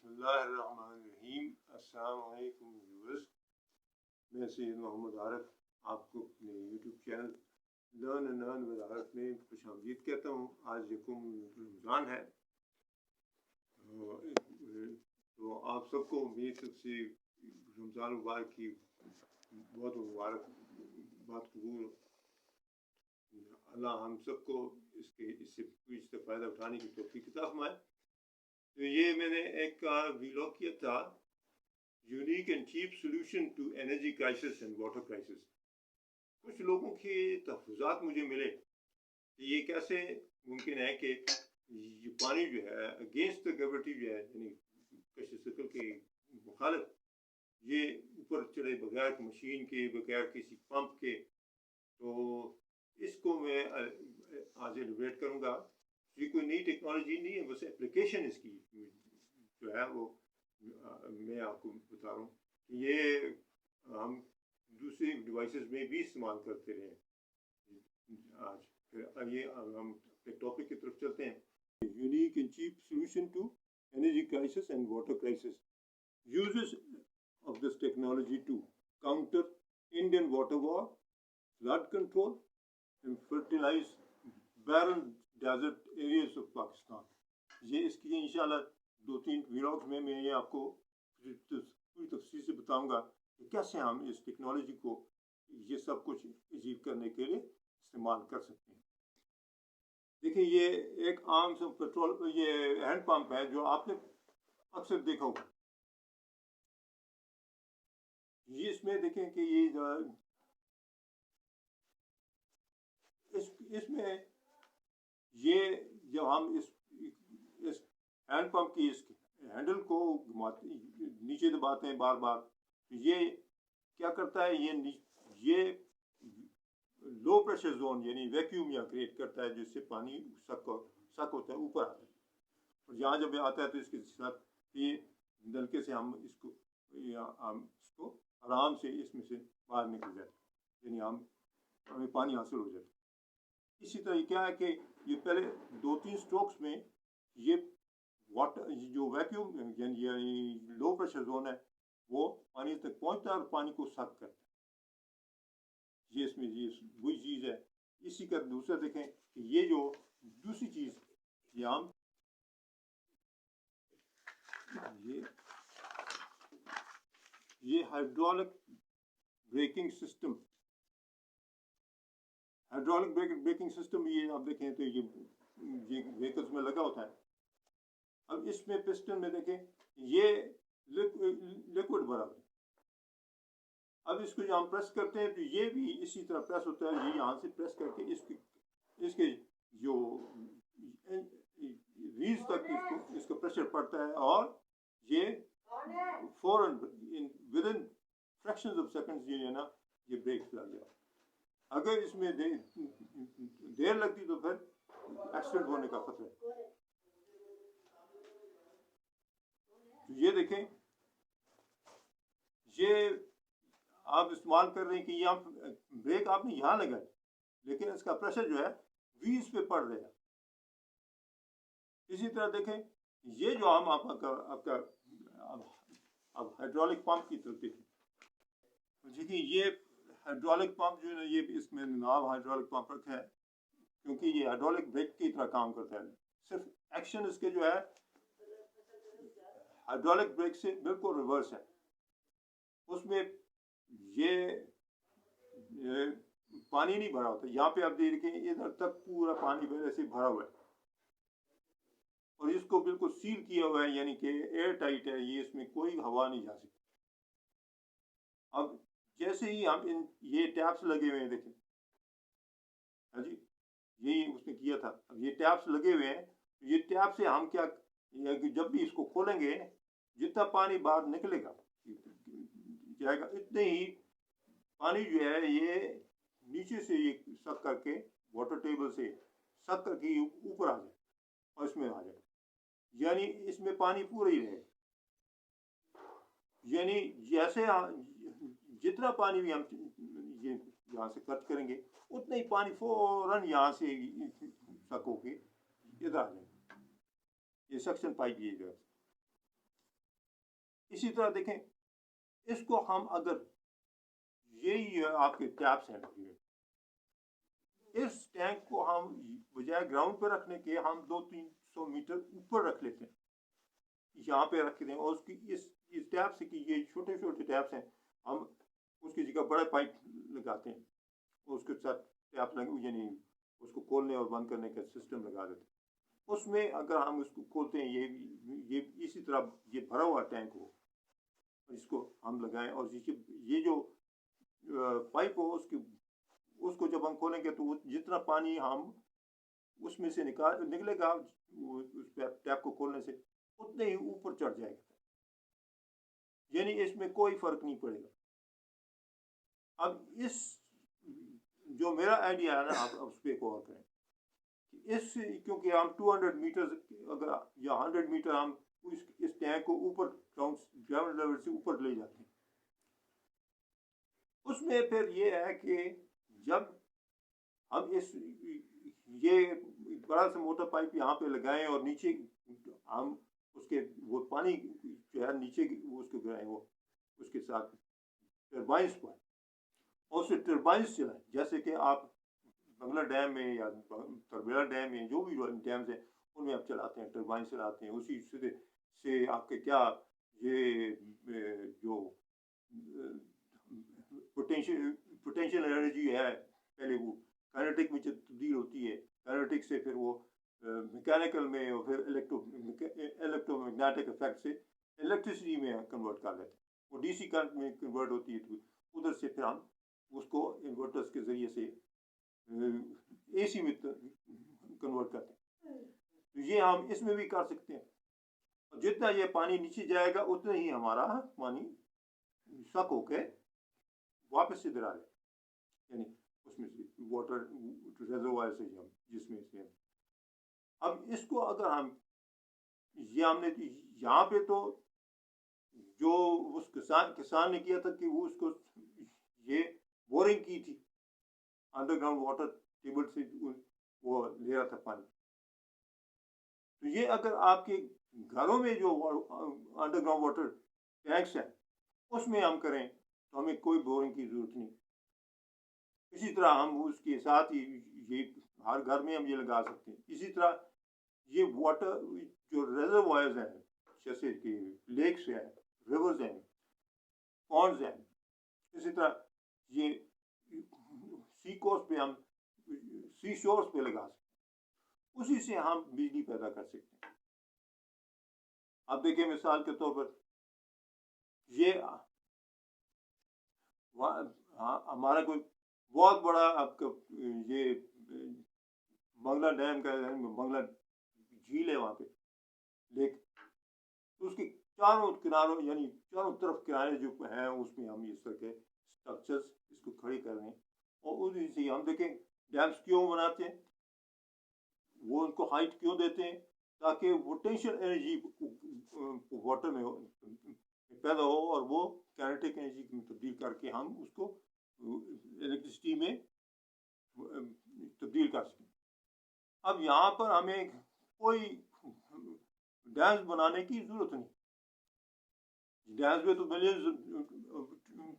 बिस्मिल्लाहिर्रहमानिर्रहीम। अस्सलाम वालेकुम व्यूअर्स, मैं सैयद मोहम्मद आरिफ आपको अपने YouTube channel learn and earn with Arif में खुश आमदीद कहता हूँ। आज यकुम रमज़ान है, तो आप सबको मेरी तरफ से रमज़ान मुबारक की बहुत मुबारक बात कबूल। अल्लाह हम सबको इससे फ़ायदा उठाने की तौफीक अता फरमाए। तो ये मैंने एक व्लॉग किया था, unique and cheap solution to energy crisis and water crisis. कुछ लोगों के तहफ़्फ़ुज़ात मुझे मिले कि ये कैसे मुमकिन है कि ये पानी जो है अगेंस्ट द ग्रेविटी जो है, यानी कशिश शक्ल के मुखालिफ, ये ऊपर चढ़े बगैर मशीन के, बगैर किसी पंप के। तो इसको मैं आज एलिब्रेट करूँगा। ये कोई नई टेक्नोलॉजी नहीं है, बस एप्लीकेशन इसकी जो है वो मैं आपको बता रहा हूँ कि ये हम दूसरे डिवाइसेस में भी इस्तेमाल करते रहे। आज फिर आइए हम अपने टॉपिक की तरफ चलते हैं। Unique and cheap solution to energy crisis and water crisis, uses of this technology to counter Indian water war, flood control and fertilize barren desert areas of Pakistan. ये इसकी इंशाल्लाह 2-3 व्लॉग्स में मैं ये आपको पूरी तफसील से बताऊंगा कि कैसे हम इस टेक्नोलॉजी को ये सब कुछ अचीव करने के लिए इस्तेमाल कर सकते हैं। देखिए, ये एक आम सा पेट्रोल ये हैंड पंप है जो आपने अक्सर देखा होगा। ये इसमें देखें कि ये इसमें ये जब हम इस हैंड पंप की इस हैंडल को घुमाते नीचे दबाते हैं बार बार, ये क्या करता है, ये लो प्रेशर जोन यानी वैक्यूम यहाँ क्रिएट करता है, जिससे पानी सक होता है, ऊपर आता है। और यहाँ जब आता है तो इसके साथ ये नलके से हम इसको आराम से इसमें से बाहर निकल जाते हैं, यानी हमें पानी हासिल हो जाता है। इसी तरह क्या है कि ये पहले 2-3 स्ट्रोक्स में ये वाटर जो वैक्यूम यानी लो प्रेशर जोन है वो पानी तक पहुंचता है और पानी को सक करता है। ये इसमें ये वही चीज़ है। इसी का दूसरा देखें कि ये जो दूसरी चीज़ हम ये hydraulic braking system, braking system ये आप देखें तो ये व्हीकल्स में लगा होता है। अब इसमें पिस्टन में देखें ये लिक्विड भरा है। अब इसको जब हम प्रेस करते हैं तो ये भी इसी तरह प्रेस होता है। ये यहाँ से प्रेस करके इसके जो रीज तक इसको प्रेशर पड़ता है और ये फौरन with in fractions of seconds ये है ना, ये ब्रेक लग गया। अगर इसमें देर लगती तो फिर एक्सीडेंट होने का खतरा है। तो ये देखें, ये आप इस्तेमाल कर रहे हैं कि यहाँ ब्रेक आपने यहाँ लगाई, लेकिन इसका प्रेशर जो है व्हील्स पे पड़ रहा है। इसी तरह देखें, ये जो हम आपका अब हाइड्रोलिक पंप की तरफ देखें, देखिए ये हाइड्रोलिक पंप जो है ये इसमें नाम हाइड्रोलिक पंप रखा है क्योंकि ये हाइड्रोलिक ब्रेक की तरह काम करता है। सिर्फ एक्शन इसके जो है हाइड्रोलिक ब्रेक से बिल्कुल रिवर्स है। उसमें ये पानी नहीं भरा होता। यहाँ पे आप देखें इधर तक पूरा पानी पहले से भरा हुआ है और इसको बिल्कुल सील किया हुआ है, यानी कि एयर टाइट है, ये इसमें कोई हवा नहीं जा सकती। अब जैसे ही हम ये टैप्स लगे हुए हैं, देखें हाँ जी, यही उसने किया था। अब ये टैप्स लगे हुए हैं, ये टैप से हम क्या जब भी इसको खोलेंगे जितना पानी बाहर निकलेगा जाएगा, इतने ही पानी जो है ये नीचे से ये सक करके वाटर टेबल से सक करके ऊपर आ जाए और इसमें आ जाए, यानी इसमें पानी पूरा ही रहे। यानी जैसे जितना पानी भी हम ये यहाँ से खर्च करेंगे उतना ही पानी फौरन यहाँ से सक होके इधर आ जाए। ये सक्शन पाइप ये जो है इसी तरह देखें, इसको हम अगर यही आपके टैप्स हैं, इस टैंक को हम बजाय ग्राउंड पर रखने के हम 200-300 मीटर ऊपर रख लेते हैं, यहाँ पे रख दें, और उसकी इस टैप से कि ये छोटे छोटे टैप्स हैं, हम उसकी जगह बड़ा पाइप लगाते हैं, उसके साथ टैप यानी उसको खोलने और बंद करने का सिस्टम लगा देते हैं। उसमें अगर हम उसको खोलते हैं, ये इसी तरह ये भरा हुआ टैंक हो, इसको हम लगाएं, और ये जो पाइप हो उसको जब हम खोलेंगे तो जितना पानी हम उसमें से निकलेगा उस टैप को खोलने से, उतने ही ऊपर चढ़ जाएगा, यानी इसमें कोई फर्क नहीं पड़ेगा। अब इस जो मेरा आइडिया है ना, आप उस पर गौर करें, क्योंकि हम 200 मीटर अगर या 100 मीटर हम इस टैंक को ऊपर ग्राउंड लेवल से ऊपर ले जाते हैं, उसमें फिर ये है कि जब हम ये बड़ा सा मोटा पाइप यहाँ पे लगाएं और नीचे हम उसके वो पानी जो है नीचे उसको गिराएं, वो उसके साथ टर्बाइंस पर, और उससे टर्बाइंस चलाएं, जैसे कि आप बंगला डैम में या तरबेला डैम में जो भी डैम्स हैं उनमें आप चलाते हैं, टर्बाइन चलाते हैं, उसी से आपके क्या ये जो पोटेंशियल एनर्जी है, पहले वो काइनेटिक में तब्दील होती है, काइनेटिक से फिर वो मैकेनिकल में, और फिर इलेक्ट्रोमैग्नेटिक इफेक्ट से इलेक्ट्रिसिटी में कन्वर्ट कर लेते हैं, वो डीसी करंट में कन्वर्ट होती है, तो उधर से फिर हम उसको इन्वर्टर्स के ज़रिए से एसी में कन्वर्ट करते हैं। तो ये हम इसमें भी कर सकते हैं, और जितना ये पानी नीचे जाएगा उतना ही हमारा पानी सक होके वापस इधर आ जाए, यानी उसमें से वाटर रिजर्वायर से जिसमें से अब इसको अगर हम हमने यहाँ पे तो जो उस किसान ने किया था कि वो उसको ये बोरिंग की थी, अंडरग्राउंड वाटर टेबल से वो ले रहा था पानी। तो ये अगर आपके घरों में जो अंडरग्राउंड वाटर टैंक्स हैं उसमें हम करें तो हमें कोई बोरिंग की जरूरत नहीं। इसी तरह हम उसके साथ ही ये हर घर में हम ये लगा सकते हैं। इसी तरह ये वाटर जो रिजर्वायर्स हैं, जैसे कि लेक्स हैं, रिवर्स हैं, पॉन्ड्स हैं, इसी तरह ये सी कोस्ट पे हम सी शोर्स पे लगा सकते हैं, उसी से हम बिजली पैदा कर सकते हैं। अब देखिए मिसाल के तौर पर ये हमारा कोई बहुत बड़ा आपका ये बंगला डैम का बंगला झील है वहाँ पे लेक, तो उसके चारों किनारों यानी चारों तरफ किनारे जो हैं उसमें हम इस तरह के स्ट्रक्चर्स इसको खड़े कर रहे हैं, और उसी से हम देखें डैम्स क्यों बनाते हैं, वो उनको हाइट क्यों देते हैं, ताकि पोटेंशियल एनर्जी वाटर में पैदा हो और वो काइनेटिक एनर्जी में तब्दील करके हम उसको इलेक्ट्रिसिटी में तब्दील कर सकें। अब यहाँ पर हमें कोई डैम्स बनाने की जरूरत नहीं, डैम्स में तो मिलियंस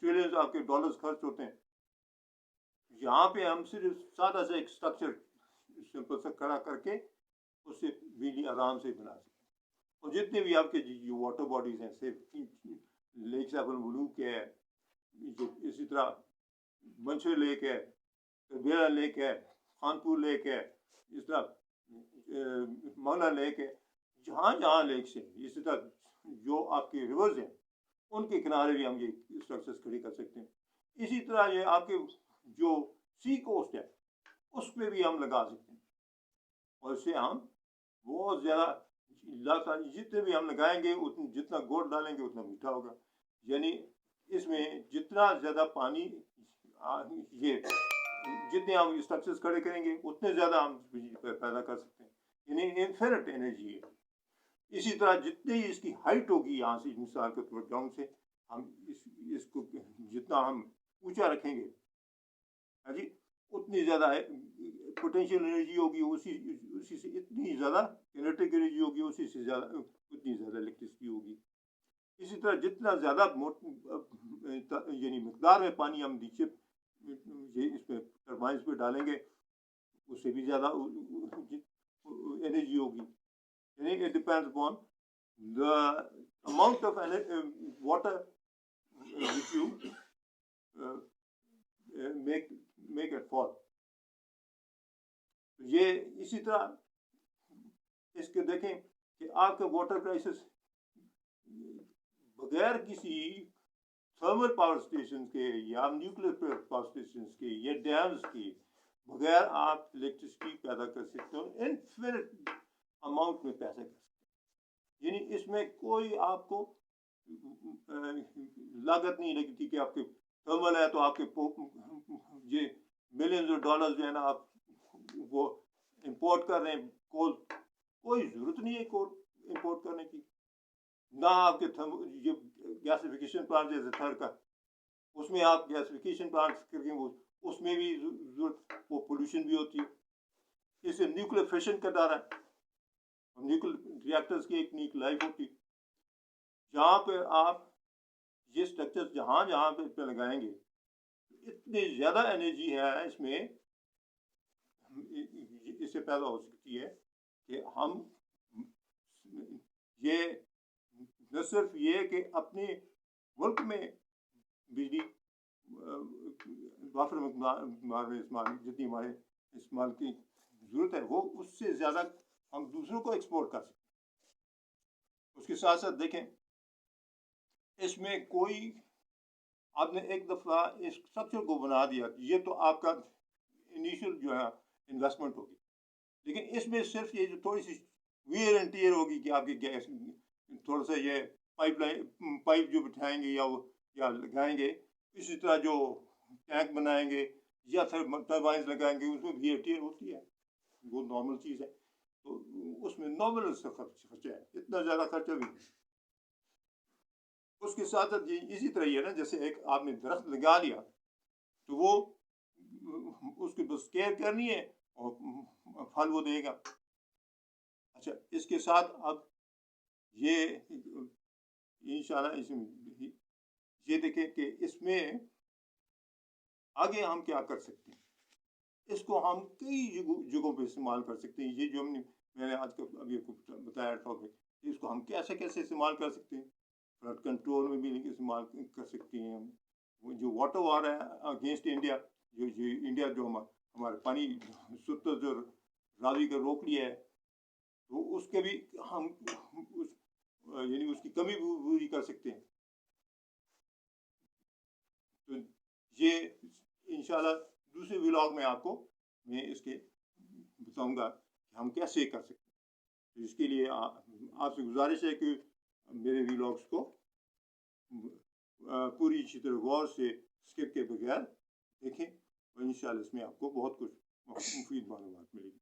ट्रिलियंस आपके डॉलर्स खर्च होते हैं, यहाँ पे हम सिर्फ सादा सा एक स्ट्रक्चर सिंपल सा खड़ा करके उससे बिजली आराम से बना सकते हैं। और जितने भी आपके जो वाटर बॉडीज हैं, सिर्फ लेक सैफन मलूक है, इसी तरह मंशर लेक है, तरबेला लेक है, खानपुर लेक है, इस तरह मंगला लेक है, जहाँ जहाँ लेक्स हैं, इसी तरह जो आपके रिवर्स हैं उनके किनारे भी हम ये स्ट्रक्चर्स खड़ी कर सकते हैं। इसी तरह ये आपके जो सी कोस्ट है उस पर भी हम लगा सकते हैं, और इससे हम बहुत ज़्यादा जितने भी हम लगाएंगे जितना गुड़ डालेंगे उतना मीठा होगा, यानी इसमें जितना ज़्यादा पानी ये जितने हम स्ट्रक्चर्स खड़े करेंगे उतने ज़्यादा हम बिजली पैदा कर सकते हैं, यानी इनफिनिट एनर्जी है। इसी तरह जितनी इसकी हाइट होगी यहाँ से मिसाल के तौर ग्राउंड से हम इसको जितना हम ऊंचा रखेंगे है जी, उतनी ज़्यादा पोटेंशियल एनर्जी होगी, उसी से इतनी ज़्यादा काइनेटिक एनर्जी होगी, उसी से ज़्यादा उतनी ज़्यादा इलेक्ट्रिसिटी होगी। اسی طرح جتنا زیادہ یعنی مقدار میں پانی ہم نیچے اس پہ ٹربائنس پہ ڈالیں گے اس سے بھی زیادہ انرجی ہوگی. یعنی it depends upon the amount of water which you make it fall. یہ اسی طرح اس کے دیکھیں کہ آپ کا واٹر کرائسس بغیر کسی تھرمل پاور اسٹیشن کے یا نیوکلیر پاور اسٹیشن کے یا ڈیمز کے بغیر آپ الیکٹریسٹی پیدا کر سکتے ہو انفینٹ اماؤنٹ میں پیسہ کر سکتے ہیں. یعنی اس میں کوئی آپ کو لاگت نہیں لگتی کہ آپ کے تھرمل ہے تو آپ کے یہ ملینز آف ڈالر جو ہے نا آپ وہ امپورٹ کر رہے ہیں کول. کوئی ضرورت نہیں ہے کول امپورٹ کرنے کی. نہ آپ کے یہ گیسیفیکیشن پلانٹ جیسے تھر کا اس میں آپ گیسیفیکیشن پلانٹ کر کے اس میں بھی ضرورت وہ پولوشن بھی ہوتی ہے. اس سے نیوکلیر فیشن کا دارا ہے. نیوکلیر ریئیکٹرز کی ایک نیک لائف ہوتی ہے. جہاں پہ آپ یہ اسٹرکچر جہاں پہ لگائیں گے اتنی زیادہ انرجی ہے اس میں اس سے پیدا ہو سکتی ہے کہ ہم یہ نہ صرف یہ کہ اپنے ملک میں بجلی وافر مقدار میں استعمال جتنی ہمارے استعمال کی ضرورت ہے وہ اس سے زیادہ ہم دوسروں کو ایکسپورٹ کر سکتے ہیں. اس کے ساتھ ساتھ دیکھیں اس میں کوئی آپ نے ایک دفعہ اس اسٹرکچر کو بنا دیا یہ تو آپ کا انیشیل جو ہے انویسٹمنٹ ہوگی لیکن اس میں صرف یہ جو تھوڑی سی ویئر اینڈ ٹیئر ہوگی کہ آپ کی گیس تھوڑا سا یہ پائپ جو بٹھائیں گے یا لگائیں گے اسی طرح جو ٹینک بنائیں گے یا ٹربائنس لگائیں گے اس میں ویئر ٹیئر ہوتی ہے وہ نارمل چیز ہے. تو اس میں نارمل خرچہ ہے اتنا زیادہ خرچہ بھی نہیں. اس کے ساتھ ساتھ اسی طرح یہ ہے نا جیسے ایک آپ نے درخت لگا لیا تو وہ اس کی بس کیئر کرنی ہے اور پھل وہ دے گا. اچھا اس کے ساتھ اب یہ انشاءاللہ اس میں یہ دیکھیں کہ اس میں آگے ہم کیا کر سکتے ہیں. اس کو ہم کئی جگہوں پہ استعمال کر سکتے ہیں. یہ جو میں نے آج کل ابھی بتایا ٹاپک اس کو ہم کیسے استعمال کر سکتے ہیں. فلڈ کنٹرول میں بھی استعمال کر سکتے ہیں. جو واٹر وار ہے اگینسٹ انڈیا جو انڈیا جو ہمارے پانی ستر جو راوی کا روک لیا ہے تو اس کے بھی ہم یعنی اس کی کمی پوری کر سکتے ہیں. تو یہ انشاءاللہ دوسرے ولاگ میں آپ کو میں اس کے بتاؤں گا کہ ہم کیسے کر سکتے ہیں. اس کے لیے آپ سے گزارش ہے کہ میرے ولاگس کو پوری اچھی طرح غور سے اسکپ کے بغیر دیکھیں اور انشاءاللہ اس میں آپ کو بہت کچھ مفید معلومات ملے گی.